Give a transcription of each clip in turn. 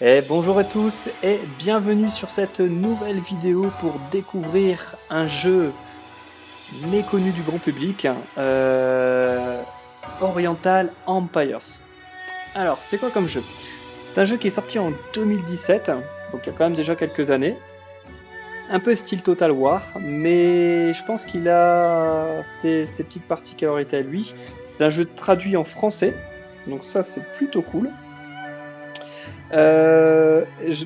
Et bonjour à tous et bienvenue sur cette nouvelle vidéo pour découvrir un jeu méconnu du grand public, Oriental Empires. Alors, c'est quoi comme jeu? C'est un jeu qui est sorti en 2017, donc il y a quand même déjà quelques années. Un peu style Total War, mais je pense qu'il a ses petites particularités à lui. C'est un jeu traduit en français, donc ça c'est plutôt cool.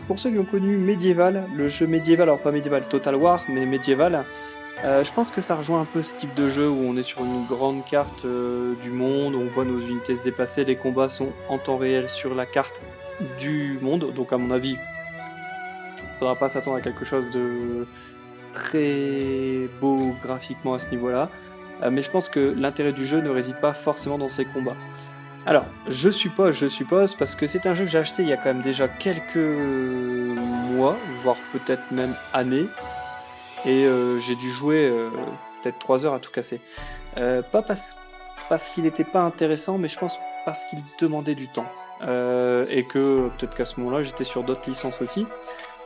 Pour ceux qui ont connu Medieval, le jeu Medieval, alors pas Medieval Total War, mais Medieval, je pense que ça rejoint un peu ce type de jeu où on est sur une grande carte du monde, on voit nos unités se déplacer, les combats sont en temps réel sur la carte du monde, donc à mon avis, il ne faudra pas s'attendre à quelque chose de très beau graphiquement à ce niveau-là. Mais je pense que l'intérêt du jeu ne réside pas forcément dans ces combats. Alors, je suppose, parce que c'est un jeu que j'ai acheté il y a quand même déjà quelques mois, voire peut-être même années, et j'ai dû jouer peut-être 3 heures à tout casser. Pas parce qu'il n'était pas intéressant, mais je pense parce qu'il demandait du temps. Et que peut-être qu'à ce moment-là, j'étais sur d'autres licences aussi.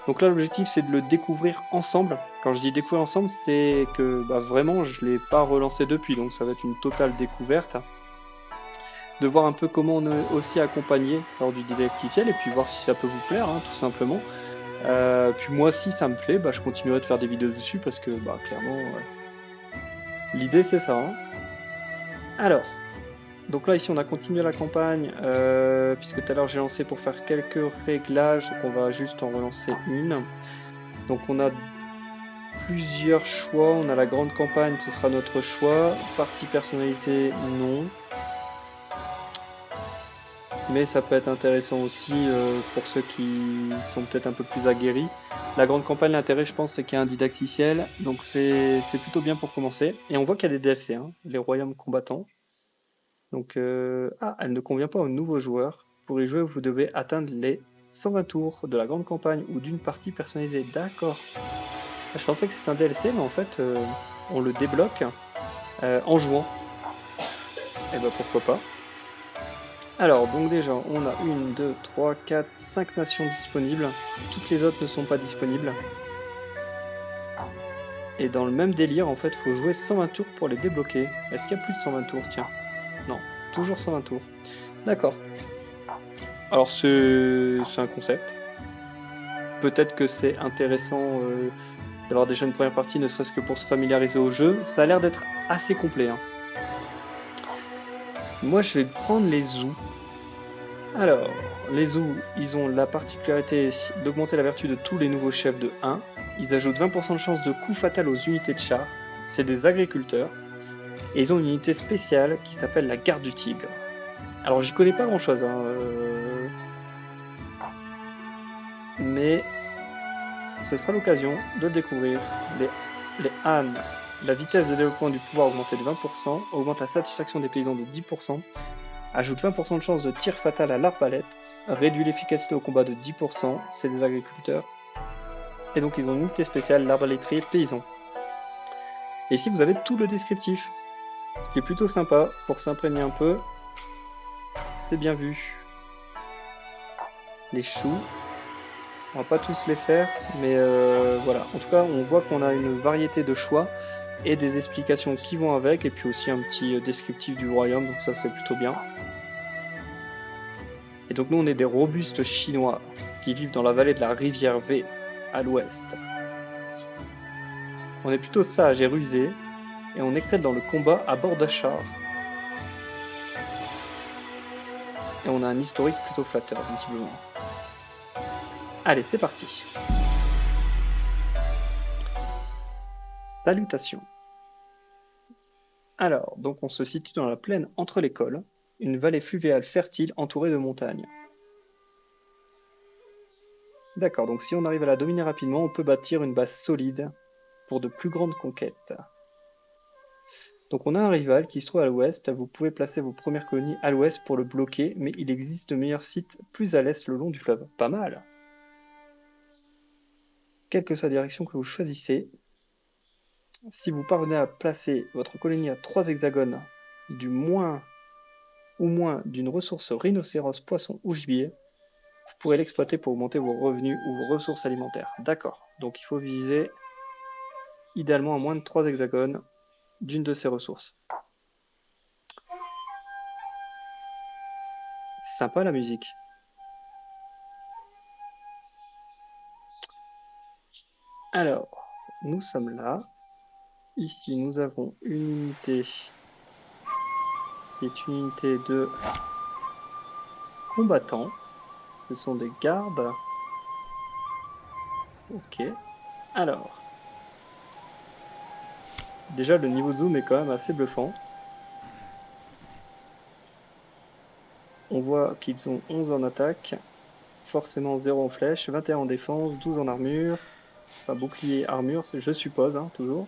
Donc là, l'objectif, c'est de le découvrir ensemble. Quand je dis découvrir ensemble, c'est que bah, vraiment, je ne l'ai pas relancé depuis, donc ça va être une totale découverte de voir un peu comment on est aussi accompagné lors du didacticiel et puis voir si ça peut vous plaire, hein, tout simplement. Puis moi, si ça me plaît, bah, je continuerai de faire des vidéos dessus parce que bah, clairement, l'idée c'est ça, hein. Alors, donc là ici on a continué la campagne puisque tout à l'heure j'ai lancé pour faire quelques réglages, donc on va juste en relancer une. Donc on a plusieurs choix, on a la grande campagne, ce sera notre choix. Partie personnalisée, non. Mais ça peut être intéressant aussi pour ceux qui sont peut-être un peu plus aguerris. La grande campagne, l'intérêt, je pense, c'est qu'il y a un didacticiel, donc c'est plutôt bien pour commencer. Et on voit qu'il y a des DLC, hein, les royaumes combattants. Donc, elle ne convient pas aux nouveaux joueurs. Pour y jouer, vous devez atteindre les 120 tours de la grande campagne ou d'une partie personnalisée. D'accord. Je pensais que c'était un DLC, mais en fait, on le débloque en jouant. Et ben pourquoi pas. Alors, donc déjà, on a une, 2, 3, 4, 5 nations disponibles. Toutes les autres ne sont pas disponibles. Et dans le même délire, en fait, il faut jouer 120 tours pour les débloquer. Est-ce qu'il y a plus de 120 tours? Tiens. Non, toujours 120 tours. D'accord. Alors, c'est un concept. Peut-être que c'est intéressant d'avoir déjà une première partie, ne serait-ce que pour se familiariser au jeu. Ça a l'air d'être assez complet, hein. Moi, je vais prendre les zoos. Alors, les zoos, ils ont la particularité d'augmenter la vertu de tous les nouveaux chefs de 1. Ils ajoutent 20% de chance de coup fatal aux unités de chars. C'est des agriculteurs. Et ils ont une unité spéciale qui s'appelle la garde du tigre. Alors, j'y connais pas grand-chose, hein, mais ce sera l'occasion de le découvrir. Les ânes, la vitesse de développement du pouvoir augmentée de 20%, augmente la satisfaction des paysans de 10%, ajoute 20% de chance de tir fatal à l'arbalète, réduit l'efficacité au combat de 10%, c'est des agriculteurs. Et donc ils ont une unité spéciale, l'arbalétrier paysan. Et ici vous avez tout le descriptif, ce qui est plutôt sympa pour s'imprégner un peu. C'est bien vu. Les choux, on va pas tous les faire, mais voilà. En tout cas, on voit qu'on a une variété de choix et des explications qui vont avec, et puis aussi un petit descriptif du royaume, donc ça c'est plutôt bien. Et donc nous on est des robustes chinois qui vivent dans la vallée de la rivière V, à l'ouest. On est plutôt sages et rusés, et on excelle dans le combat à bord de chars. Et on a un historique plutôt flatteur, visiblement. Allez, c'est parti. Salutations. Alors, donc on se situe dans la plaine entre les cols, une vallée fluviale fertile entourée de montagnes. D'accord, donc si on arrive à la dominer rapidement, on peut bâtir une base solide pour de plus grandes conquêtes. Donc on a un rival qui se trouve à l'ouest, vous pouvez placer vos premières colonies à l'ouest pour le bloquer, mais il existe de meilleurs sites plus à l'est le long du fleuve. Pas mal. Quelle que soit la direction que vous choisissez, si vous parvenez à placer votre colonie à 3 hexagones du moins ou moins d'une ressource rhinocéros, poisson ou gibier, vous pourrez l'exploiter pour augmenter vos revenus ou vos ressources alimentaires. D'accord. Donc il faut viser idéalement à moins de 3 hexagones d'une de ces ressources. C'est sympa la musique. Alors, nous sommes là. Ici, nous avons une unité qui est une unité de combattants. Ce sont des gardes. Ok. Alors, déjà le niveau de zoom est quand même assez bluffant. On voit qu'ils ont 11 en attaque, forcément 0 en flèche, 21 en défense, 12 en armure. Enfin, bouclier, armure, je suppose, hein, toujours.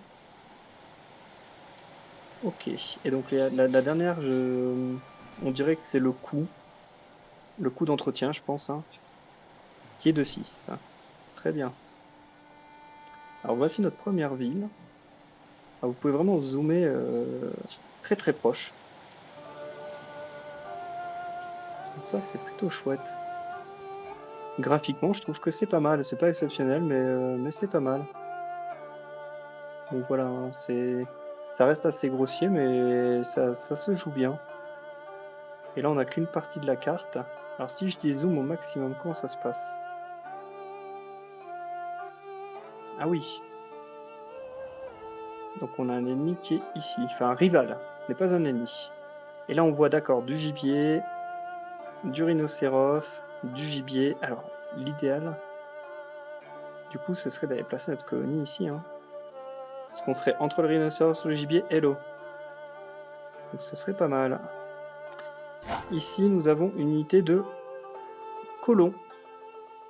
Ok. Et donc la dernière, on dirait que c'est le coût d'entretien, je pense, hein, qui est de 6. Très bien. Alors voici notre première ville. Alors, vous pouvez vraiment zoomer très très proche. Donc ça, c'est plutôt chouette. Graphiquement, je trouve que c'est pas mal. C'est pas exceptionnel, mais c'est pas mal. Donc voilà, hein, ça reste assez grossier, mais ça se joue bien. Et là, on n'a qu'une partie de la carte. Alors si je dézoome au maximum, comment ça se passe? Ah oui. Donc on a un ennemi qui est ici. Enfin, un rival. Ce n'est pas un ennemi. Et là, on voit, d'accord, du gibier, du rhinocéros, du gibier. Alors, l'idéal, du coup, ce serait d'aller placer notre colonie ici, hein. Parce qu'on serait entre le rhinocéros, le gibier et l'eau. Donc ce serait pas mal. Ici, nous avons une unité de colons.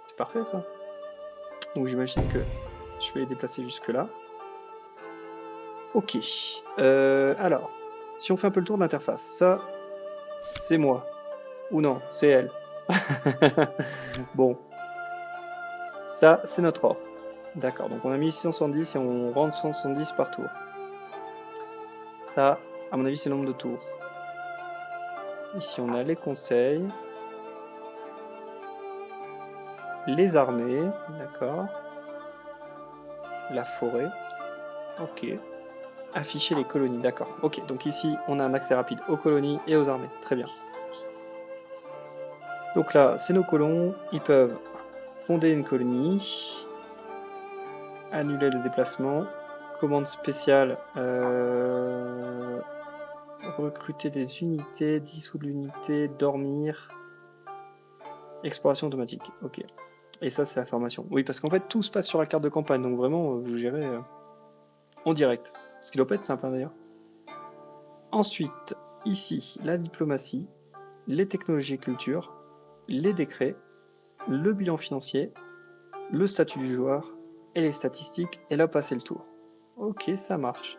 C'est parfait, ça. Donc j'imagine que je vais les déplacer jusque-là. Ok. Alors, si on fait un peu le tour de l'interface, ça, c'est moi. Ou non, c'est elle. Bon. Ça, c'est notre or. D'accord, donc on a mis 670 et on rentre 170 par tour. Ça, à mon avis, c'est le nombre de tours. Ici, on a les conseils. Les armées, d'accord. La forêt. Ok. Afficher les colonies, d'accord. Ok, donc ici, on a un accès rapide aux colonies et aux armées. Très bien. Donc là, c'est nos colons. Ils peuvent fonder une colonie, annuler le déplacement, commande spéciale, recruter des unités, dissoudre l'unité, dormir, exploration automatique. Ok. Et ça, c'est la formation. Oui, parce qu'en fait, tout se passe sur la carte de campagne, donc vraiment, vous gérez en direct. Ce qui doit pas être simple, hein, d'ailleurs. Ensuite, ici, la diplomatie, les technologies et culture, les décrets, le bilan financier, le statut du joueur et les statistiques, et là, passer le tour. Ok, ça marche.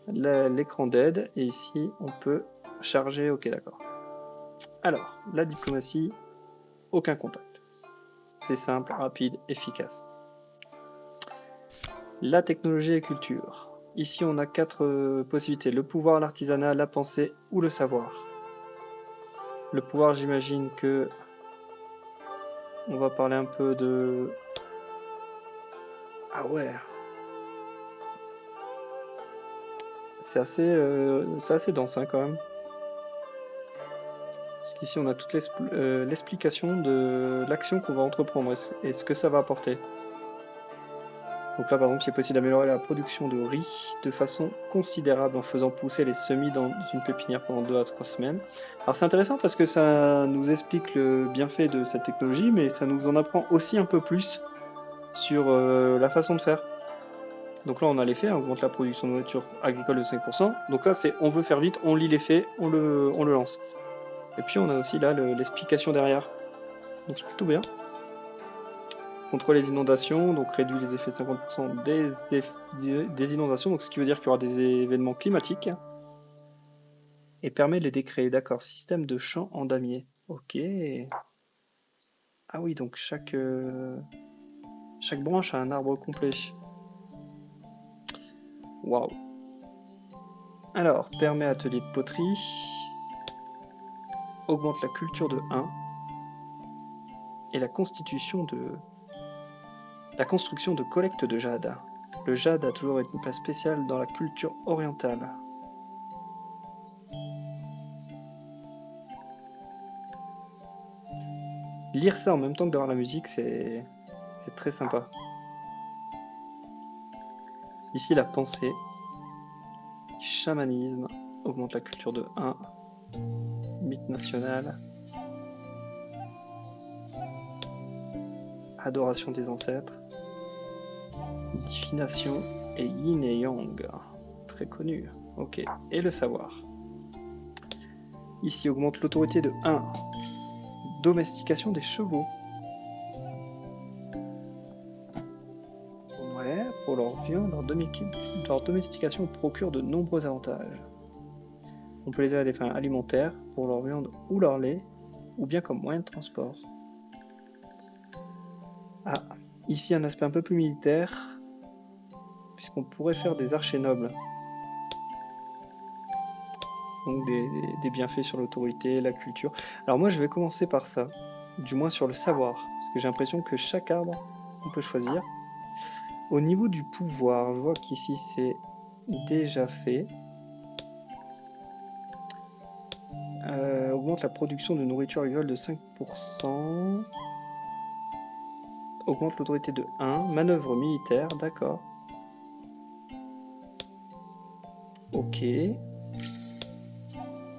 L'écran d'aide, et ici, on peut charger. Ok, d'accord. Alors, la diplomatie, aucun contact. C'est simple, rapide, efficace. La technologie et culture. Ici, on a 4 possibilités. Le pouvoir, l'artisanat, la pensée ou le savoir. Le pouvoir, j'imagine que on va parler un peu de... Ah ouais. C'est assez dense, hein, quand même. Parce qu'ici, on a toute l'explication de l'action qu'on va entreprendre et ce que ça va apporter. Donc là, par exemple, il est possible d'améliorer la production de riz de façon considérable en faisant pousser les semis dans une pépinière pendant 2 à 3 semaines. Alors c'est intéressant parce que ça nous explique le bienfait de cette technologie, mais ça nous en apprend aussi un peu plus sur la façon de faire. Donc là, on a l'effet, on augmente la production de nourriture agricole de 5%. Donc là, c'est on veut faire vite, on lit l'effet, on le lance. Et puis on a aussi là l'explication derrière. Donc c'est plutôt bien. Contre les inondations, donc réduit les effets de 50% des inondations, donc ce qui veut dire qu'il y aura des événements climatiques. Et permet les décrets, d'accord. Système de champ en damier. Ok. Ah oui, donc chaque branche a un arbre complet. Waouh. Alors, permet atelier de poterie. Augmente la culture de 1. et la construction de collecte de jade. Le jade a toujours une place spéciale dans la culture orientale. Lire ça en même temps que d'avoir la musique, c'est très sympa. Ici, la pensée, chamanisme, augmente la culture de 1, mythe national, adoration des ancêtres, divination et yin et yang, très connu. Ok, et le savoir. Ici, augmente l'autorité de 1, domestication des chevaux. Ouais, pour leur viande, leur domestication procure de nombreux avantages. On peut les aider à des fins alimentaires, pour leur viande ou leur lait, ou bien comme moyen de transport. Ah, ici un aspect un peu plus militaire, puisqu'on pourrait faire des archers nobles. Donc des bienfaits sur l'autorité, la culture. Alors moi je vais commencer par ça, du moins sur le savoir, parce que j'ai l'impression que chaque arbre, on peut choisir. Au niveau du pouvoir, je vois qu'ici c'est déjà fait. Augmente la production de nourriture agricole de 5%. Augmente l'autorité de 1. Manœuvre militaire, d'accord. Ok.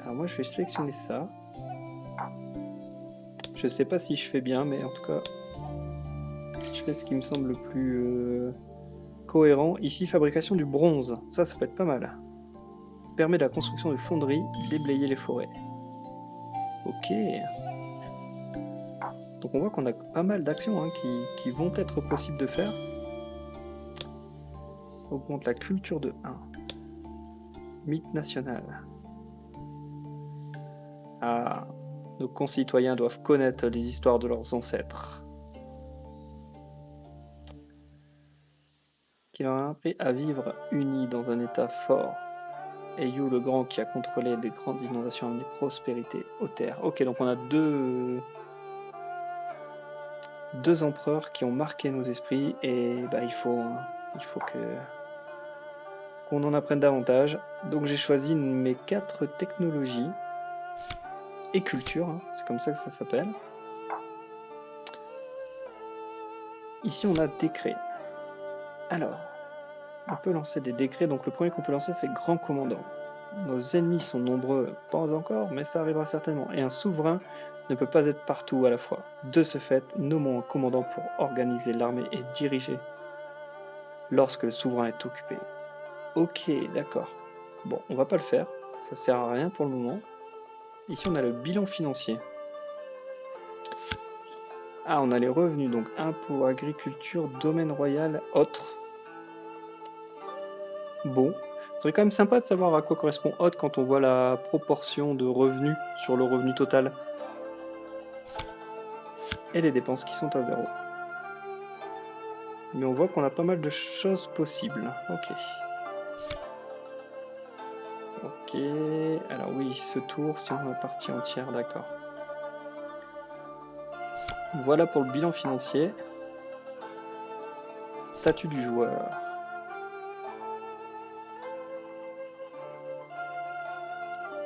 Alors moi je vais sélectionner ça. Je sais pas si je fais bien, mais en tout cas, je fais ce qui me semble le plus cohérent. Ici, fabrication du bronze. Ça peut être pas mal. Permet la construction de fonderies, déblayer les forêts. Ok. Donc on voit qu'on a pas mal d'actions hein, qui vont être possibles de faire. Augmente la culture de 1. Mythe national. Ah, nos concitoyens doivent connaître les histoires de leurs ancêtres. Qui leur a appris à vivre unis dans un état fort. Eyu le Grand qui a contrôlé les grandes inondations a amené prospérité aux terres. Ok, donc on a deux empereurs qui ont marqué nos esprits et bah, il faut qu'on en apprenne davantage. Donc j'ai choisi mes 4 technologies et culture, hein, c'est comme ça que ça s'appelle. Ici on a décret. Alors, on peut lancer des décrets. Donc le premier qu'on peut lancer c'est Grand Commandant. Nos ennemis sont nombreux, pas encore, mais ça arrivera certainement. Et un souverain ne peut pas être partout à la fois. De ce fait, nommons un commandant pour organiser l'armée et diriger lorsque le souverain est occupé. Ok, d'accord. Bon, on va pas le faire, ça sert à rien pour le moment. Ici, on a le bilan financier. Ah, on a les revenus, donc impôts, agriculture, domaine royal, autres. Bon, ce serait quand même sympa de savoir à quoi correspond autre quand on voit la proportion de revenus sur le revenu total. Et les dépenses qui sont à 0. Mais on voit qu'on a pas mal de choses possibles. Ok. Ok. Alors oui, ce tour, si on a partie entière, d'accord. Voilà pour le bilan financier. Statut du joueur.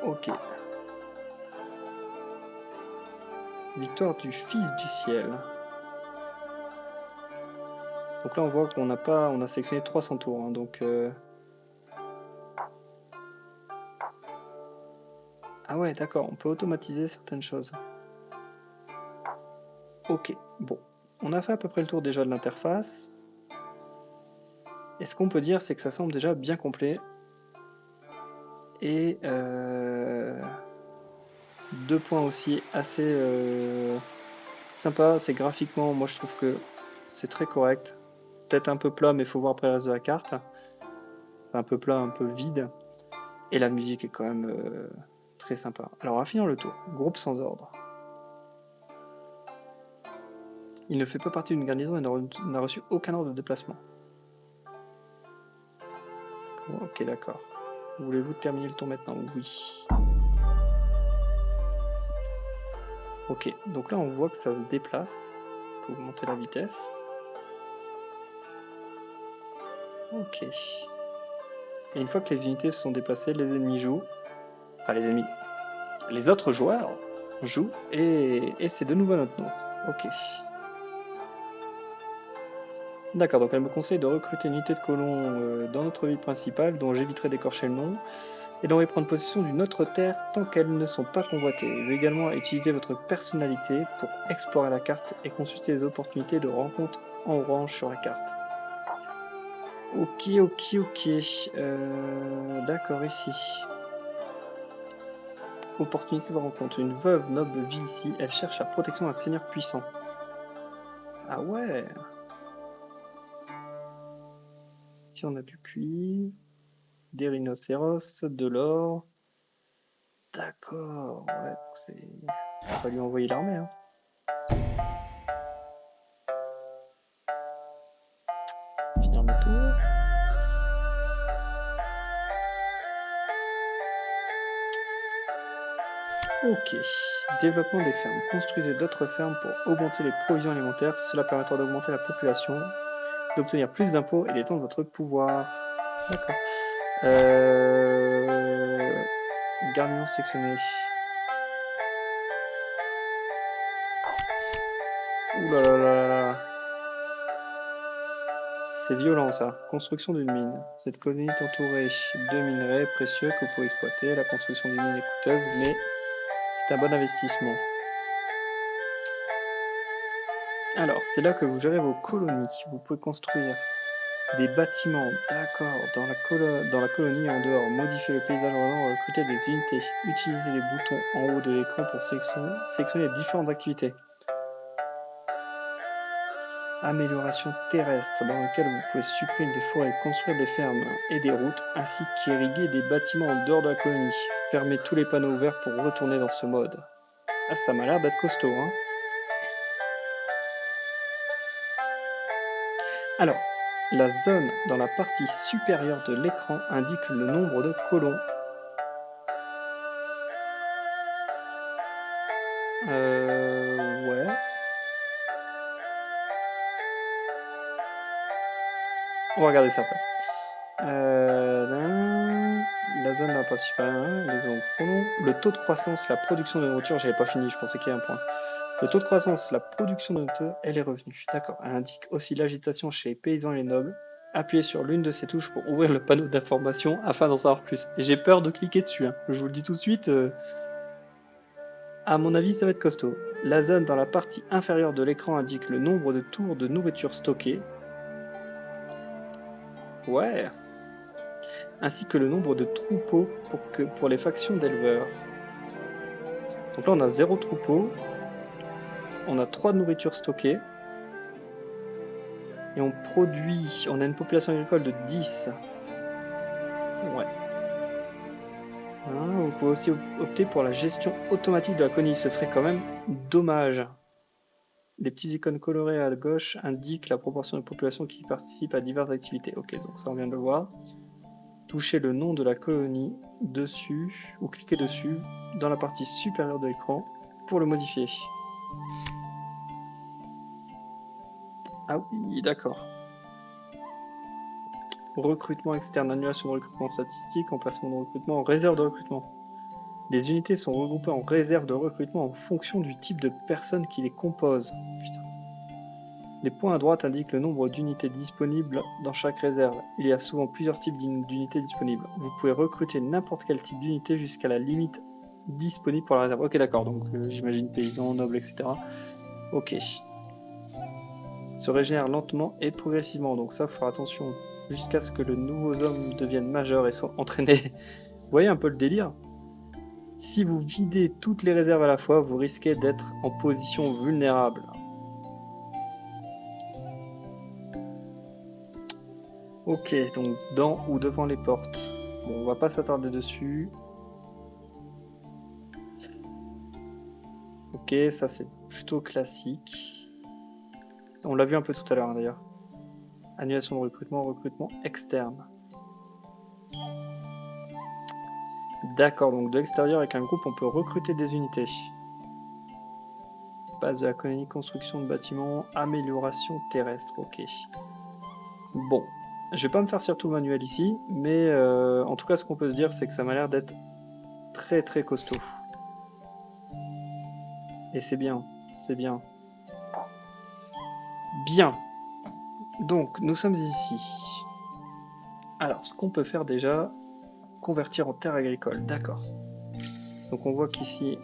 Ok. Victoire du Fils du Ciel. Donc là on voit qu'on n'a pas, on a sélectionné 300 tours, hein, donc ah ouais d'accord, on peut automatiser certaines choses. Ok, bon. On a fait à peu près le tour déjà de l'interface. Et ce qu'on peut dire c'est que ça semble déjà bien complet. Et 2 points aussi assez sympa, c'est graphiquement, moi je trouve que c'est très correct. Peut-être un peu plat, mais il faut voir après le reste de la carte. Enfin, un peu plat, un peu vide. Et la musique est quand même très sympa. Alors, on va finir le tour. Groupe sans ordre. Il ne fait pas partie d'une garnison et n'a reçu aucun ordre de déplacement. Ok, d'accord. Voulez-vous terminer le tour maintenant? Oui. Ok, donc là on voit que ça se déplace. augmenter la vitesse. Ok. Et une fois que les unités se sont déplacées, les ennemis jouent. Enfin, les ennemis. Les autres joueurs jouent et c'est de nouveau notre nom. Ok. D'accord, donc elle me conseille de recruter une unité de colons dans notre ville principale, dont j'éviterai d'écorcher le nom, et d'en prendre possession d'une autre terre tant qu'elles ne sont pas convoitées. Je vais également utiliser votre personnalité pour explorer la carte et consulter les opportunités de rencontres en orange sur la carte. Ok. D'accord, ici. Opportunité de rencontre. Une veuve noble vit ici. Elle cherche la protection d'un seigneur puissant. Ah ouais. Ici on a du cuir, des rhinocéros, de l'or. D'accord, ouais, on va lui envoyer l'armée, hein. Finir le tour. Ok. Développement des fermes. Construisez d'autres fermes pour augmenter les provisions alimentaires. Cela permettra d'augmenter la population, d'obtenir plus d'impôts et d'étendre votre pouvoir. D'accord. Garnison sectionnée. Ouh là là là là. C'est violent ça. Construction d'une mine. Cette colonie est entourée de minerais précieux que vous pouvez exploiter. La construction d'une mine est coûteuse, mais c'est un bon investissement. Alors, c'est là que vous gérez vos colonies. Vous pouvez construire des bâtiments, d'accord, dans la colonie et en dehors. Modifier le paysage environnant, recruter des unités. Utilisez les boutons en haut de l'écran pour sélectionner les différentes activités. Amélioration terrestre, dans lequel vous pouvez supprimer des forêts, construire des fermes et des routes, ainsi qu'irriguer des bâtiments en dehors de la colonie. Fermez tous les panneaux ouverts pour retourner dans ce mode. Ah, ça m'a l'air d'être costaud, hein. Alors, la zone dans la partie supérieure de l'écran indique le nombre de colons. Ouais. On va regarder ça après. La zone dans la partie supérieure, le taux de croissance, la production de nourriture, j'avais pas fini, je pensais qu'il y avait un point. Le taux de croissance, la production de nourriture et les revenus. D'accord. Elle indique aussi l'agitation chez les paysans et les nobles. Appuyez sur l'une de ces touches pour ouvrir le panneau d'information afin d'en savoir plus. Et j'ai peur de cliquer dessus, hein. Je vous le dis tout de suite. À mon avis, ça va être costaud. La zone dans la partie inférieure de l'écran indique le nombre de tours de nourriture stockées. Ouais. Ainsi que le nombre de troupeaux pour les factions d'éleveurs. Donc là, on a 0 troupeau. On a 3 de nourriture stockée. Et on a une population agricole de 10. Ouais. Hein, vous pouvez aussi opter pour la gestion automatique de la colonie. Ce serait quand même dommage. Les petites icônes colorées à gauche indiquent la proportion de population qui participe à diverses activités. Ok, donc ça on vient de le voir. Touchez le nom de la colonie dessus, ou cliquez dessus dans la partie supérieure de l'écran pour le modifier. Ah oui, d'accord. Recrutement externe, annulation de recrutement statistique, emplacement de recrutement, réserve de recrutement. Les unités sont regroupées en réserve de recrutement en fonction du type de personnes qui les composent. Putain. Les points à droite indiquent le nombre d'unités disponibles dans chaque réserve. Il y a souvent plusieurs types d'unités disponibles. Vous pouvez recruter n'importe quel type d'unité jusqu'à la limite disponible pour la réserve. Ok, d'accord, donc j'imagine paysans, nobles, etc. Ok. Se régénère lentement et progressivement, donc ça, il faut faire attention jusqu'à ce que le nouveau homme devienne majeur et soit entraîné. Vous voyez un peu le délire? Si vous videz toutes les réserves à la fois, vous risquez d'être en position vulnérable. Ok, donc dans ou devant les portes. Bon, on va pas s'attarder dessus. Ok, ça c'est plutôt classique. On l'a vu un peu tout à l'heure d'ailleurs. Annulation de recrutement, recrutement externe. D'accord, donc de l'extérieur avec un groupe on peut recruter des unités. Base de la colonie, construction de bâtiments, amélioration terrestre. Ok. Bon. Je vais pas me faire tout le manuel ici, mais en tout cas, ce qu'on peut se dire, c'est que ça m'a l'air d'être très très costaud. Et c'est bien, c'est bien. Bien. Donc, nous sommes ici. Alors, ce qu'on peut faire déjà, convertir en terre agricole. D'accord. Donc, on voit qu'ici,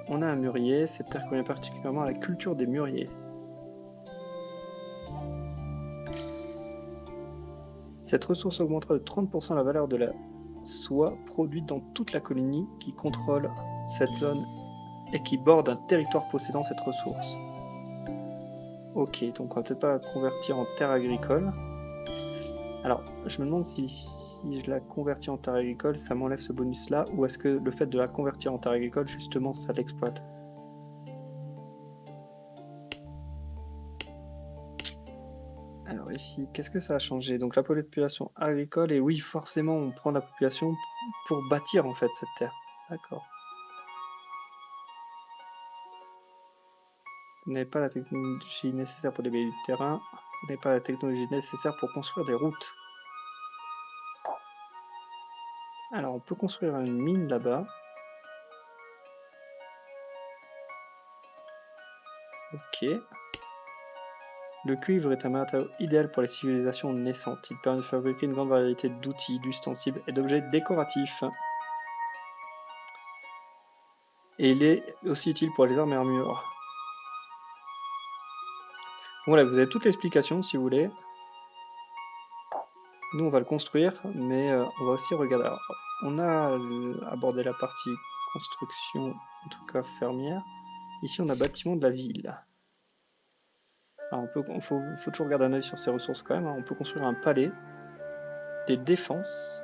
on a un mûrier. Cette terre convient particulièrement à la culture des mûriers. Cette ressource augmentera de 30% la valeur de la soie produite dans toute la colonie qui contrôle cette zone et qui borde un territoire possédant cette ressource. Ok, donc on va peut-être pas la convertir en terre agricole. Alors, je me demande si je la convertis en terre agricole, ça m'enlève ce bonus-là, ou est-ce que le fait de la convertir en terre agricole, justement, ça l'exploite? Alors ici, qu'est-ce que ça a changé? Donc la population agricole, et oui, forcément, on prend la population pour bâtir, en fait, cette terre. D'accord. Vous n'avez pas la technologie nécessaire pour déblayer du terrain. Vous n'avez pas la technologie nécessaire pour construire des routes. Alors, on peut construire une mine là-bas. Ok. Le cuivre est un matériau idéal pour les civilisations naissantes. Il permet de fabriquer une grande variété d'outils, d'ustensiles et d'objets décoratifs. Et il est aussi utile pour les armes et armures. Voilà, vous avez toute l'explication si vous voulez. Nous, on va le construire, mais on va aussi regarder. Alors, on a abordé la partie construction, en tout cas fermière. Ici, on a bâtiment de la ville. Alors, faut toujours garder un œil sur ces ressources quand même. On peut construire un palais, des défenses.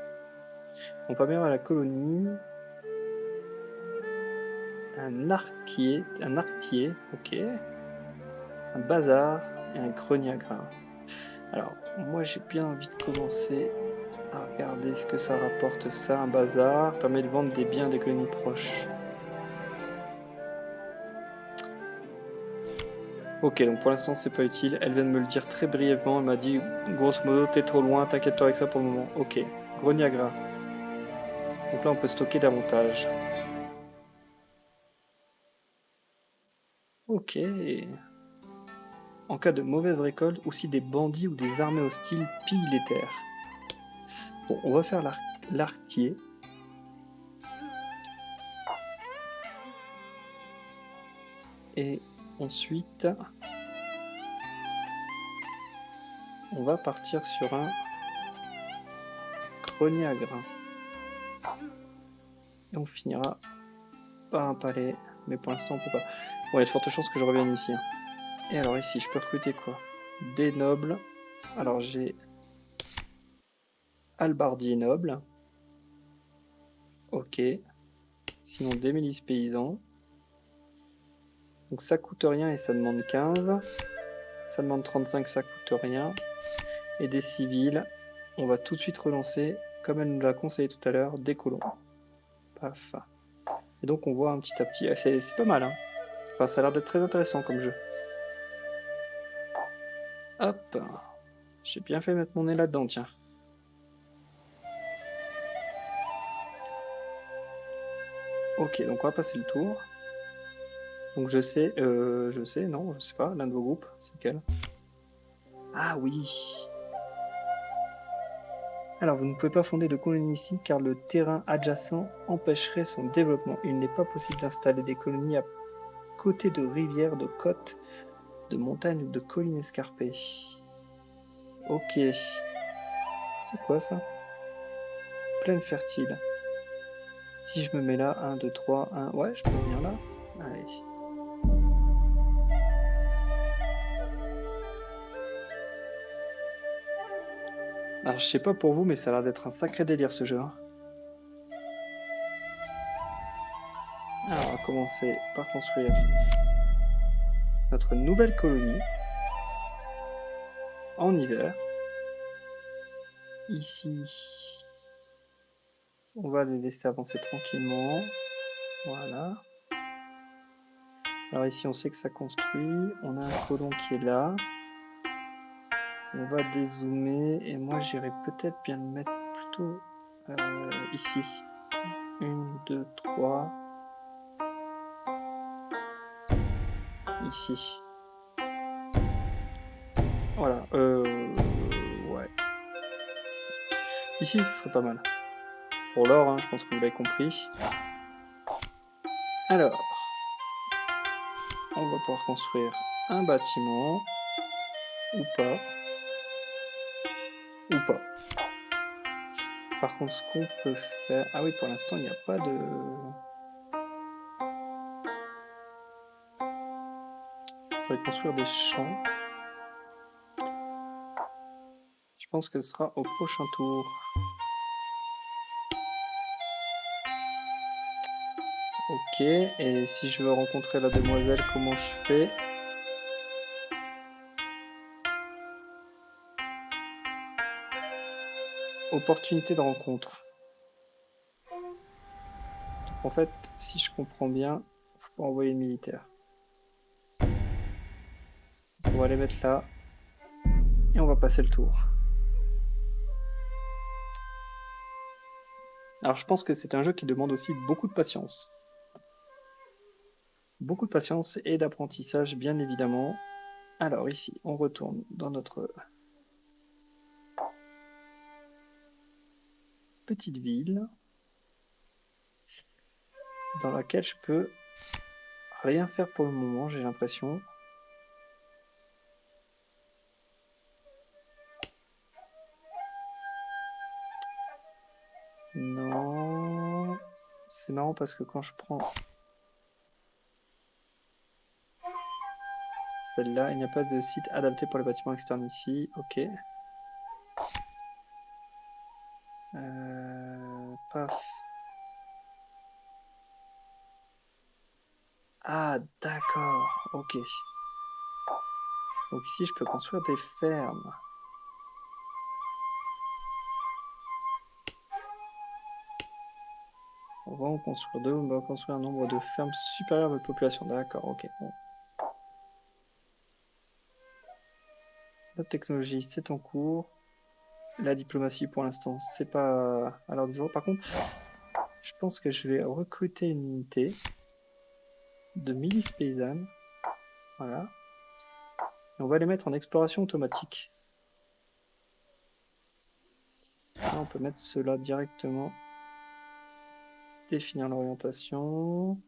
On peut améliorer la colonie. Un arquier, ok. Un bazar et un grenier à grains. Alors, moi j'ai bien envie de commencer à regarder ce que ça rapporte ça. Un bazar permet de vendre des biens des colonies proches. Ok, donc pour l'instant c'est pas utile. Elle vient de me le dire très brièvement. Elle m'a dit, grosso modo, t'es trop loin, t'inquiète pas avec ça pour le moment. Ok, grenier à grains. Donc là on peut stocker davantage. Ok. En cas de mauvaise récolte, aussi des bandits ou des armées hostiles pillent les terres. Bon, on va faire l'artier. Et ensuite, on va partir sur un grenier à grains. Et on finira par un palais. Mais pour l'instant, on peut pas. Bon, il y a de fortes chances que je revienne ici. Et alors ici, je peux recruter quoi? Des nobles. Alors j'ai halbardier noble. Ok. Sinon des milices paysans. Donc ça coûte rien et ça demande 15. Ça demande 35, ça coûte rien. Et des civils. On va tout de suite relancer, comme elle nous l'a conseillé tout à l'heure, des colons. Paf. Et donc on voit un petit à petit. C'est pas mal, hein. Enfin, ça a l'air d'être très intéressant comme jeu. Hop. J'ai bien fait mettre mon nez là-dedans, tiens. Ok, donc on va passer le tour. Donc je sais, non, je sais pas, l'un de vos groupes, c'est lequel? Ah oui. Alors vous ne pouvez pas fonder de colonie ici car le terrain adjacent empêcherait son développement. Il n'est pas possible d'installer des colonies à côté de rivières, de côtes, de montagnes ou de collines escarpées. Ok. C'est quoi ça? Plaine fertile. Si je me mets là, 1, 2, 3, 1, ouais, je peux venir là. Allez. Alors je sais pas pour vous, mais ça a l'air d'être un sacré délire ce jeu, hein. Alors on va commencer par construire notre nouvelle colonie en hiver. Ici, on va les laisser avancer tranquillement. Voilà. Alors ici, on sait que ça construit. On a un colon qui est là. On va dézoomer. Et moi, j'irais peut-être bien le mettre plutôt ici. 1, 2, 3. Ici. Voilà. Ouais. Ici, ce serait pas mal. Pour l'or, hein, je pense que vous l'avez compris. Alors, on va pouvoir construire un bâtiment. Ou pas. Ou pas. Par contre, ce qu'on peut faire... Ah oui, pour l'instant, il n'y a pas de... On va construire des champs. Je pense que ce sera au prochain tour. Ok, et si je veux rencontrer la demoiselle, comment je fais? Opportunité de rencontre. Donc en fait, si je comprends bien, il faut pas envoyer le militaire. Donc on va les mettre là, et on va passer le tour. Alors je pense que c'est un jeu qui demande aussi beaucoup de patience. Beaucoup de patience et d'apprentissage, bien évidemment. Alors ici, on retourne dans notre petite ville, dans laquelle je peux rien faire pour le moment, j'ai l'impression. Non. C'est marrant parce que quand je prends celle-là, il n'y a pas de site adapté pour les bâtiments externes ici. Ok. Paf. Ah, d'accord. Ok. Donc ici, je peux construire des fermes. On va en construire deux. On va construire un nombre de fermes supérieur à votre population. D'accord, ok. Bon. Notre technologie, c'est en cours. La diplomatie, pour l'instant, c'est pas à l'heure du jour. Par contre, je pense que je vais recruter une unité de milices paysannes. Voilà. Et on va les mettre en exploration automatique. Là, on peut mettre cela directement. Définir l'orientation.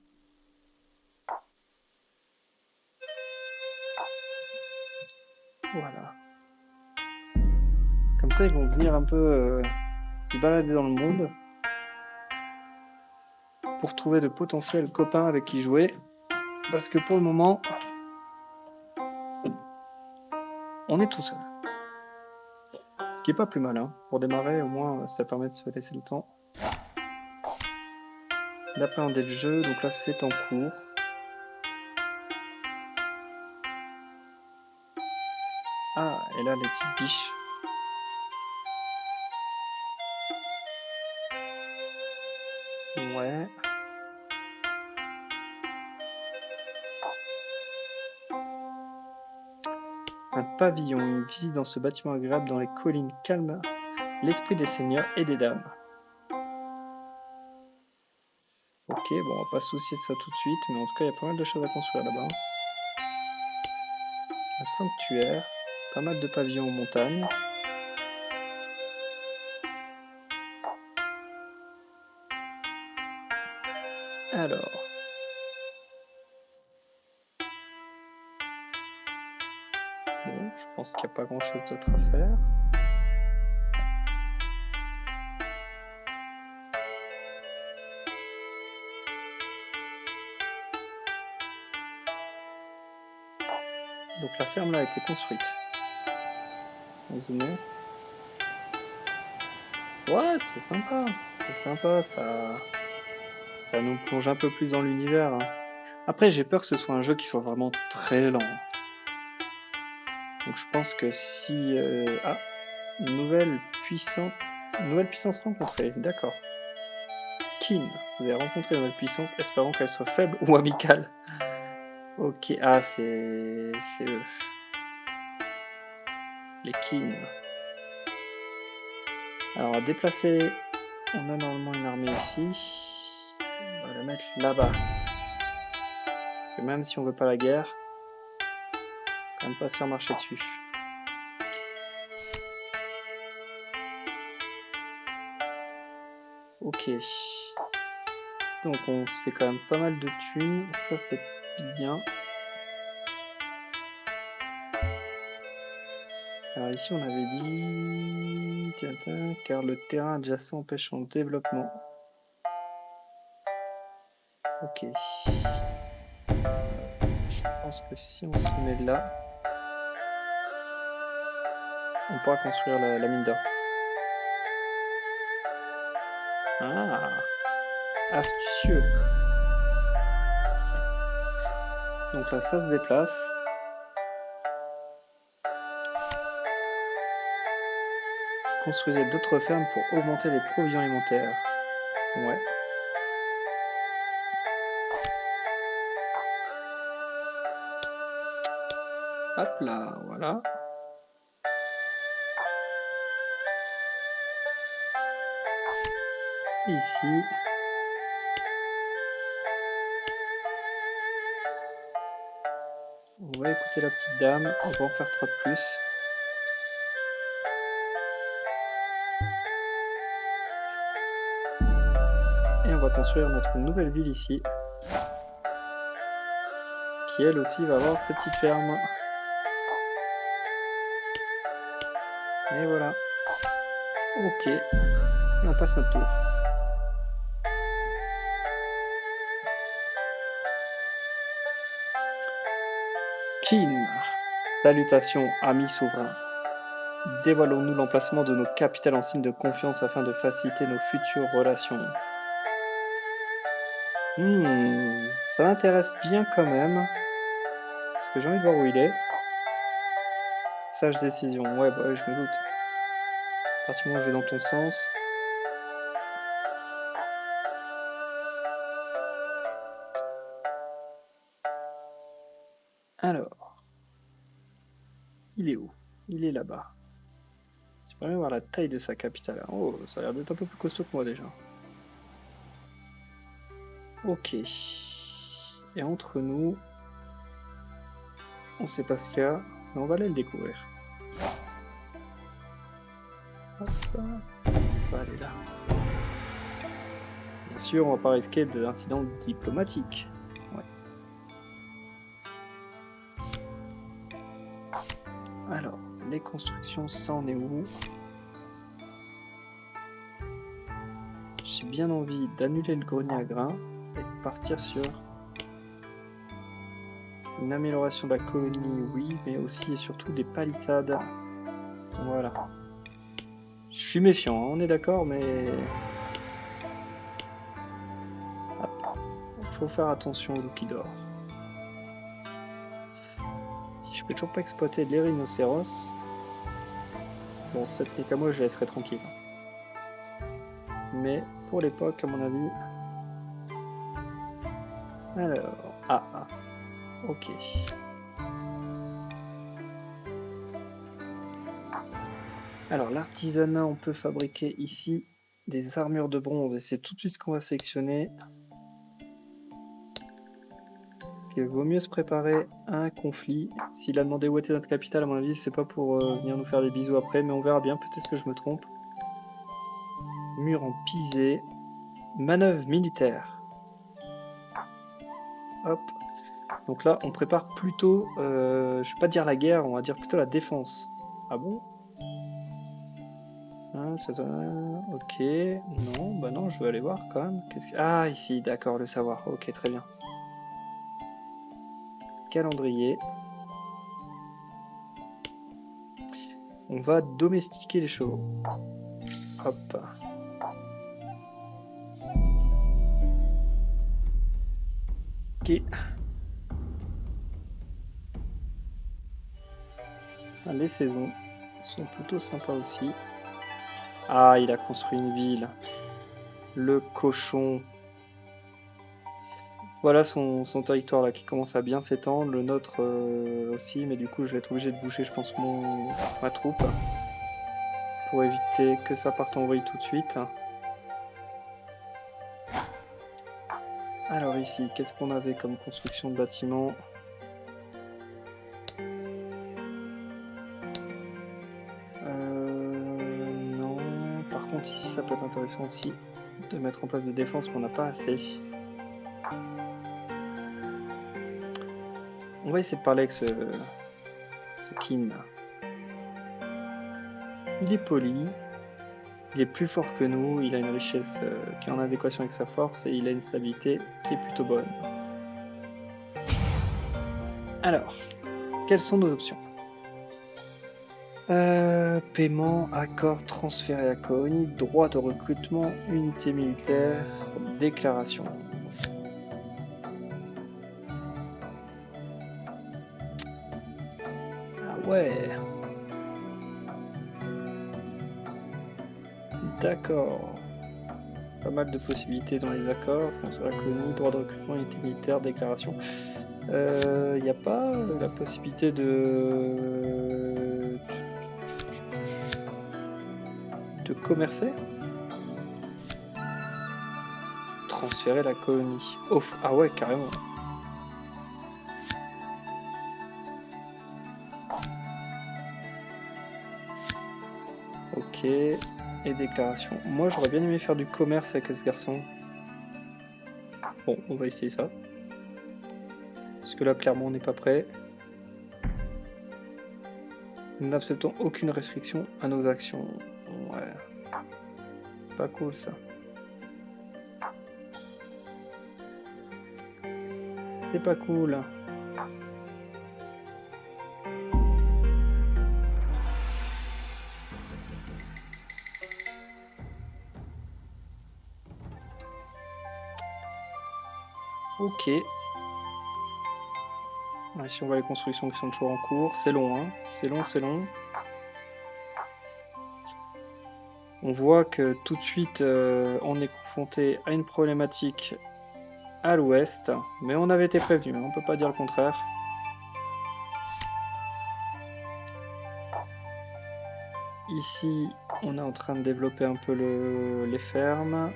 Voilà. Comme ça, ils vont venir un peu se balader dans le monde pour trouver de potentiels copains avec qui jouer. Parce que pour le moment, on est tout seul. Ce qui est pas plus mal, hein. Pour démarrer, au moins, ça permet de se laisser le temps d'appréhender le jeu. Donc là, c'est en cours. Ah, et là, les petites biches. Ouais. Un pavillon, une visite dans ce bâtiment agréable dans les collines calmes, l'esprit des seigneurs et des dames. Ok, bon, on va pas se soucier de ça tout de suite, mais en tout cas, il y a pas mal de choses à construire là-bas. Un sanctuaire, pas mal de pavillons en montagne. Alors. Bon, je pense qu'il n'y a pas grand-chose d'autre à faire. Donc la ferme là a été construite. On zoome. Ouais, c'est sympa, ça nous plonge un peu plus dans l'univers, hein. Après, j'ai peur que ce soit un jeu qui soit vraiment très lent. Donc je pense que si... Ah, nouvelle puissance rencontrée, d'accord. Kin, vous avez rencontré une nouvelle puissance, espérant qu'elle soit faible ou amicale. Ok, ah, c'est eux. Les Qin. Alors, à déplacer, on a normalement une armée ici. On va la mettre là-bas. Parce que même si on veut pas la guerre, quand même pas se faire marcher dessus. Ok. Donc on se fait quand même pas mal de thunes, ça c'est bien. Alors ici on avait dit... car le terrain adjacent empêche son développement. Ok. Je pense que si on se met là, on pourra construire la mine d'or. Ah, astucieux. Donc là ça se déplace. Construisez d'autres fermes pour augmenter les provisions alimentaires. Ouais. Hop là, voilà. Ici. On va écouter la petite dame, on va en faire 3 de plus. Et on va construire notre nouvelle ville ici. Qui elle aussi va avoir ses petites fermes. Et voilà. Ok. Et on passe notre tour. Qin. Salutations, amis souverains. Dévoilons-nous l'emplacement de nos capitales en signe de confiance afin de faciliter nos futures relations. Ça m'intéresse bien quand même. Parce que j'ai envie de voir où il est. Sage décision. Ouais, bah ouais, je me doute. À partir du moment où je vais dans ton sens. Alors. Il est où? Il est là-bas. J'aimerais voir la taille de sa capitale. Oh, ça a l'air d'être un peu plus costaud que moi déjà. Ok. Et entre nous, on sait pas ce qu'il y a, mais on va aller le découvrir. Hop, on va aller là. Bien sûr, on va pas risquer d'incidents diplomatiques. Ouais. Alors, les constructions, ça en est où? J'ai bien envie d'annuler le grenier à grains et de partir sur une amélioration de la colonie, oui, mais aussi et surtout des palissades. Voilà. Je suis méfiant, hein, on est d'accord, mais... Faut faire attention au loup qui dort. Si je peux toujours pas exploiter les rhinocéros, bon, cette technique à moi, je la laisserai tranquille. Mais pour l'époque, à mon avis... Alors... Ah, ok. Alors, l'artisanat, on peut fabriquer ici des armures de bronze. Et c'est tout de suite ce qu'on va sélectionner. Il vaut mieux se préparer à un conflit. S'il a demandé où était notre capitale, à mon avis, c'est pas pour venir nous faire des bisous après, mais on verra bien, peut-être que je me trompe. Mur en pisé. Manœuvre militaire. Hop. Donc là, on prépare plutôt, je vais pas dire la guerre, on va dire plutôt la défense. Ah bon? Ok, non, bah non, je veux aller voir quand même. Ah, ici, d'accord, le savoir. Ok, très bien. Calendrier. On va domestiquer les chevaux. Hop. Ok. Les saisons sont plutôt sympas aussi. Ah, il a construit une ville. Le cochon. Voilà son territoire là qui commence à bien s'étendre, le nôtre aussi, mais du coup je vais être obligé de bouger je pense ma troupe pour éviter que ça parte en vrille tout de suite. Alors ici, qu'est-ce qu'on avait comme construction de bâtiments? Non. Par contre ici ça peut être intéressant aussi de mettre en place des défenses, mais on n'a pas assez. On va essayer de parler avec ce Kin. Il est poli, il est plus fort que nous, il a une richesse qui est en adéquation avec sa force et il a une stabilité qui est plutôt bonne. Alors, quelles sont nos options? Paiement, accord transféré à colonie, droit de recrutement, unité militaire, déclaration. Ah ouais. D'accord. Pas mal de possibilités dans les accords, transfert à colonie, droit de recrutement, unité militaire, déclaration. Il n'y a pas la possibilité de commercer? Transférer la colonie. Offre. Ah ouais, carrément. Ok. Et déclaration. Moi, j'aurais bien aimé faire du commerce avec ce garçon. Bon, on va essayer ça. Parce que là, clairement, on n'est pas prêt. Nous n'acceptons aucune restriction à nos actions. Ouais. C'est pas cool, ça. C'est pas cool. Ok. Ouais, si on voit les constructions qui sont toujours en cours, c'est long, hein. C'est long, c'est long. On voit que tout de suite, on est confronté à une problématique à l'ouest, mais on avait été prévenu, on peut pas dire le contraire. Ici, on est en train de développer un peu les fermes.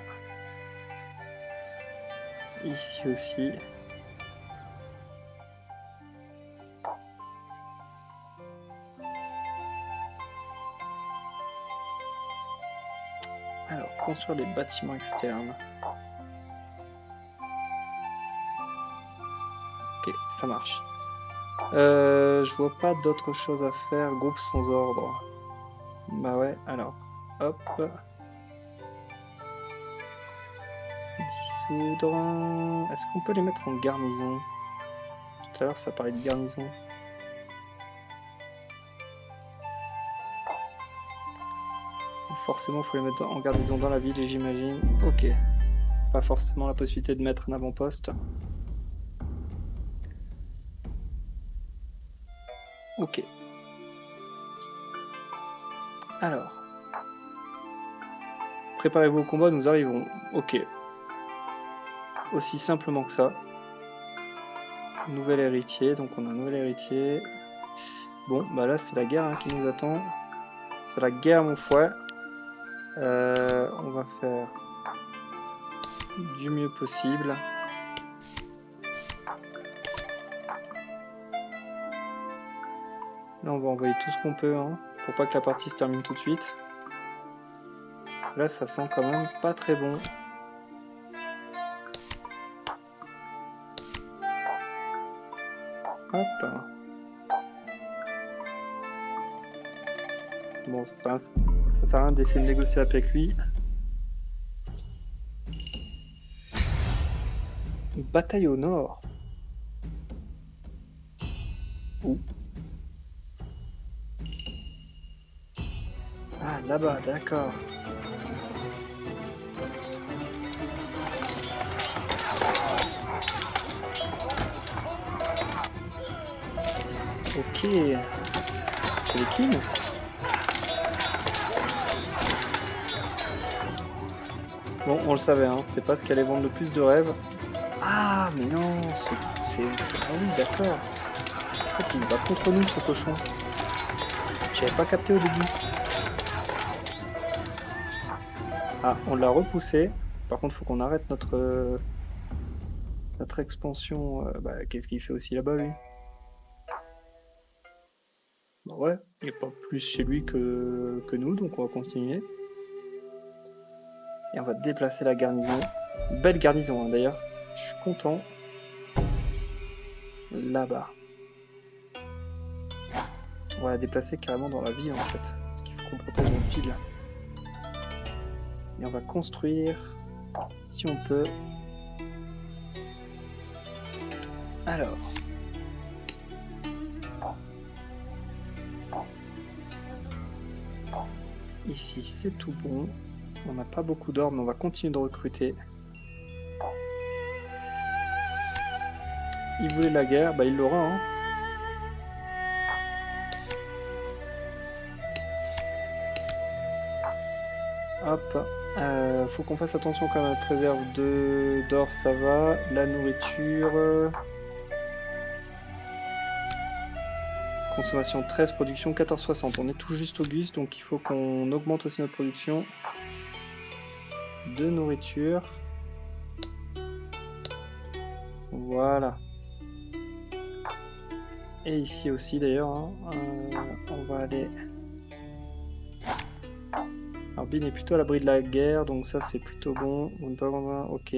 Ici aussi. Alors, construire des bâtiments externes. Ok, ça marche. Je vois pas d'autre chose à faire. Groupe sans ordre. Bah ouais, alors, hop. Dissoudre. Est-ce qu'on peut les mettre en garnison? Tout à l'heure, ça parlait de garnison. Forcément, il faut les mettre en garnison dans la ville, et j'imagine. Ok. Pas forcément la possibilité de mettre un avant-poste. Ok. Alors. Préparez-vous au combat, nous arrivons. Ok. Aussi simplement que ça. Nouvel héritier, donc on a un nouvel héritier. Bon, bah là c'est la guerre hein, qui nous attend. C'est la guerre mon fouet. On va faire du mieux possible. Là on va envoyer tout ce qu'on peut hein, pour pas que la partie se termine tout de suite. Parce que là ça sent quand même pas très bon. Hop. Bon, ça sert à rien d'essayer de négocier avec lui. Bataille au nord. Où? Ah, là-bas, d'accord. Ok. C'est les Kin. Bon, on le savait, hein, c'est pas ce qui allait vendre le plus de rêves. Ah, mais non, ah oui, d'accord. En fait, il se bat contre nous, ce cochon. J'avais pas capté au début. Ah, on l'a repoussé. Par contre, faut qu'on arrête notre expansion. Bah, qu'est-ce qu'il fait aussi là-bas, lui? Bah ouais, il n'est pas plus chez lui que nous, donc on va continuer. Et on va déplacer la garnison. Belle garnison, hein, d'ailleurs. Je suis content. Là-bas. On va la déplacer carrément dans la ville, en fait. Parce qu'il faut qu'on protège notre ville. Et on va construire, si on peut. Alors. Ici, c'est tout bon. On n'a pas beaucoup d'or, mais on va continuer de recruter. Il voulait la guerre, bah il l'aura, hein. Hop. Faut qu'on fasse attention quand même à notre réserve d'or, ça va. La nourriture. Consommation 13, production 14,60. On est tout juste au gus, donc il faut qu'on augmente aussi notre production de nourriture. Voilà. Et ici aussi d'ailleurs, hein, on va aller... Alors Bin est plutôt à l'abri de la guerre, donc ça c'est plutôt bon. Ok.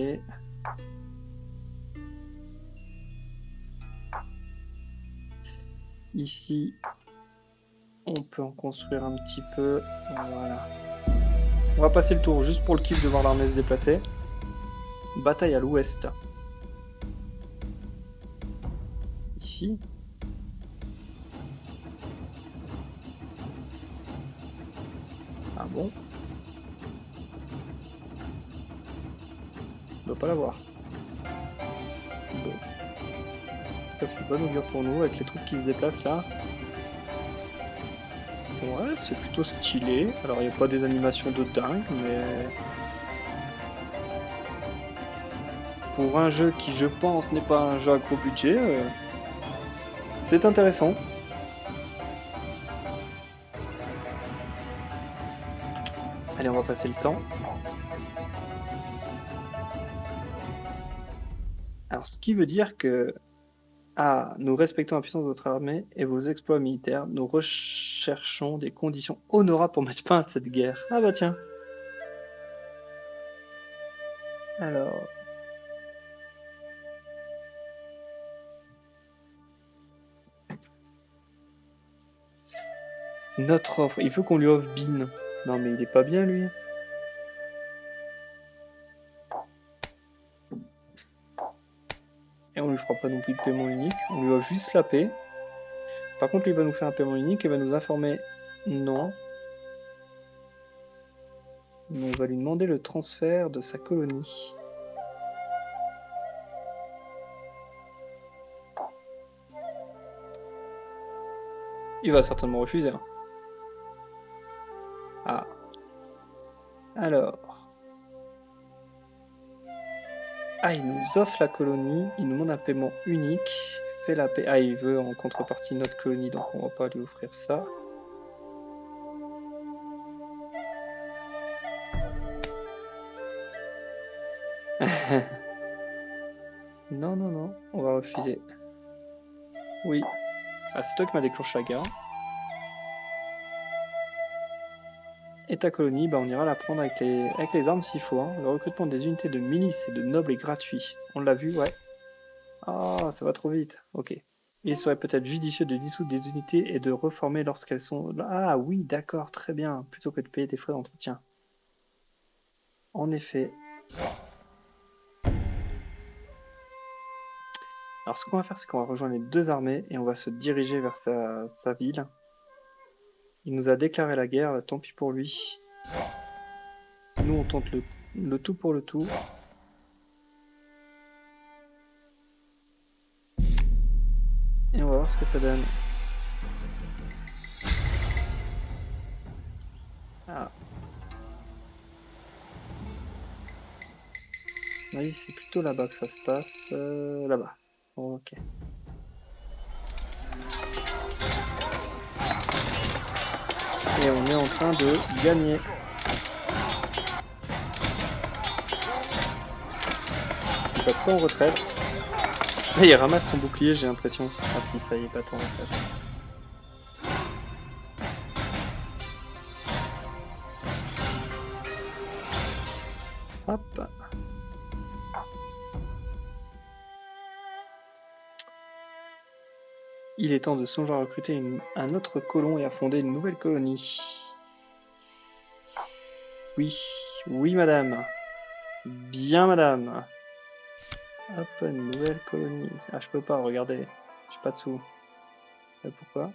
Ici, on peut en construire un petit peu. Voilà. On va passer le tour juste pour le kiff de voir l'armée se déplacer. Bataille à l'ouest. Ici. Ah bon? On doit pas l'avoir. Bon. Ça c'est une bonne augure pour nous avec les troupes qui se déplacent là. Ouais, c'est plutôt stylé. Alors, il n'y a pas des animations de dingue, mais pour un jeu qui, je pense, n'est pas un jeu à gros budget, c'est intéressant. Allez, on va passer le temps. Alors, ce qui veut dire que nous respectons la puissance de votre armée et vos exploits militaires. Nous recherchons des conditions honorables pour mettre fin à cette guerre. Ah bah tiens. Alors, notre offre. Il faut qu'on lui offre Bin. Non mais il est pas bien lui. Et on lui fera pas non plus de paiement unique. On lui offre juste la paix. Par contre, lui va nous faire un paiement unique et va nous informer. Non. On va lui demander le transfert de sa colonie. Il va certainement refuser. Hein. Ah. Alors. Ah, il nous offre la colonie. Il nous demande un paiement unique. Fait la paix. Ah, il veut en contrepartie notre colonie, donc on va pas lui offrir ça. Non, non, non. On va refuser. Oui. Ah, c'est toi qui m'as déclenché la guerre. Et ta colonie, bah, on ira la prendre avec les armes s'il faut. Hein. Le recrutement des unités de milices et de nobles est gratuit. On l'a vu, ouais. Ah, ça va trop vite. Ok. Il serait peut-être judicieux de dissoudre des unités et de reformer lorsqu'elles sont... Ah oui, d'accord, très bien. Plutôt que de payer des frais d'entretien. En effet. Alors ce qu'on va faire, c'est qu'on va rejoindre les deux armées et on va se diriger vers sa ville. Il nous a déclaré la guerre, tant pis pour lui. Nous, on tente le tout pour le tout. Et on va voir ce que ça donne. Ah. Oui, c'est plutôt là-bas que ça se passe. Là-bas. Ok. Et on est en train de gagner. Il va pas en retraite. Là, il ramasse son bouclier, j'ai l'impression. Ah si, ça y est, pas en retraite. Hop. Il est temps de songer à recruter un autre colon et à fonder une nouvelle colonie. Oui, oui madame. Bien madame. Hop, une nouvelle colonie. Ah, je peux pas, regardez. J'ai pas de sous. Pourquoi?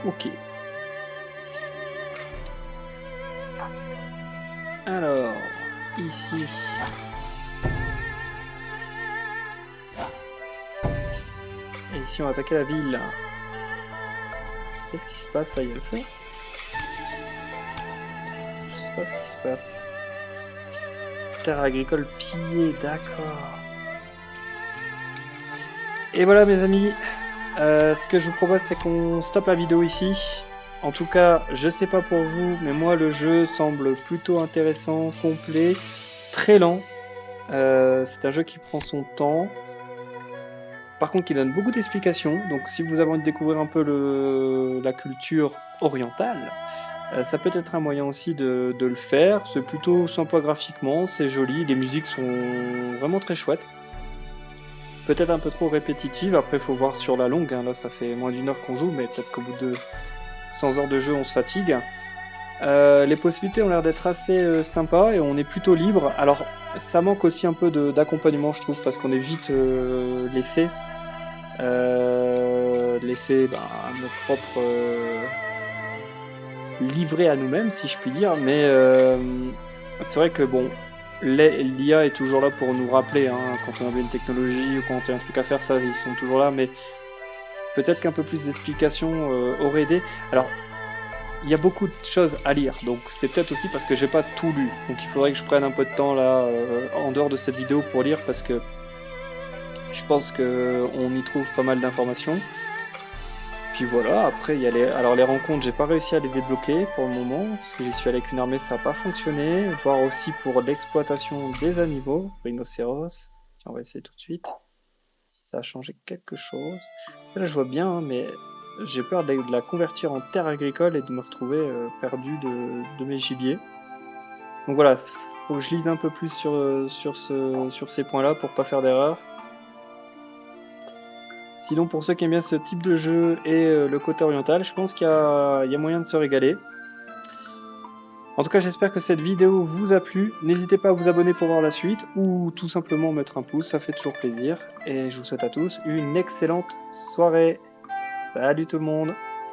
Ok. Alors, ici. Et ici, on va attaquer la ville. Qu'est-ce qui se passe là? Il y a le feu? Je sais pas ce qui se passe. Terre agricole pillée, d'accord. Et voilà mes amis, ce que je vous propose c'est qu'on stoppe la vidéo ici. En tout cas, je sais pas pour vous, mais moi le jeu semble plutôt intéressant, complet, très lent. C'est un jeu qui prend son temps. Par contre, qui donne beaucoup d'explications. Donc si vous avez envie de découvrir un peu la culture orientale, ça peut être un moyen aussi de le faire. C'est plutôt sympa graphiquement, c'est joli, les musiques sont vraiment très chouettes. Peut-être un peu trop répétitive, après il faut voir sur la longue, hein. Là ça fait moins d'une heure qu'on joue, mais peut-être qu'au bout de 100 heures de jeu on se fatigue. Les possibilités ont l'air d'être assez sympas et on est plutôt libre. Alors ça manque aussi un peu d'accompagnement je trouve, parce qu'on est vite laissé à notre propre livré à nous-mêmes si je puis dire, mais c'est vrai que bon, l'IA est toujours là pour nous rappeler, hein, quand on avait une technologie ou quand on a un truc à faire, ça ils sont toujours là, mais peut-être qu'un peu plus d'explications aurait aidé. Alors il y a beaucoup de choses à lire, donc c'est peut-être aussi parce que j'ai pas tout lu, donc il faudrait que je prenne un peu de temps là en dehors de cette vidéo pour lire, parce que je pense qu'on y trouve pas mal d'informations. Puis voilà, après il y a les rencontres, j'ai pas réussi à les débloquer pour le moment, parce que j'y suis allé avec une armée, ça n'a pas fonctionné. Voir aussi pour l'exploitation des animaux, rhinocéros. Tiens, on va essayer tout de suite, si ça a changé quelque chose. Là je vois bien, hein, mais j'ai peur de la convertir en terre agricole et de me retrouver perdu de mes gibiers. Donc voilà, faut que je lise un peu plus sur ces points-là pour pas faire d'erreur. Sinon, pour ceux qui aiment bien ce type de jeu et le côté oriental, je pense qu'il y a moyen de se régaler. En tout cas, j'espère que cette vidéo vous a plu. N'hésitez pas à vous abonner pour voir la suite ou tout simplement mettre un pouce, ça fait toujours plaisir. Et je vous souhaite à tous une excellente soirée. Salut tout le monde!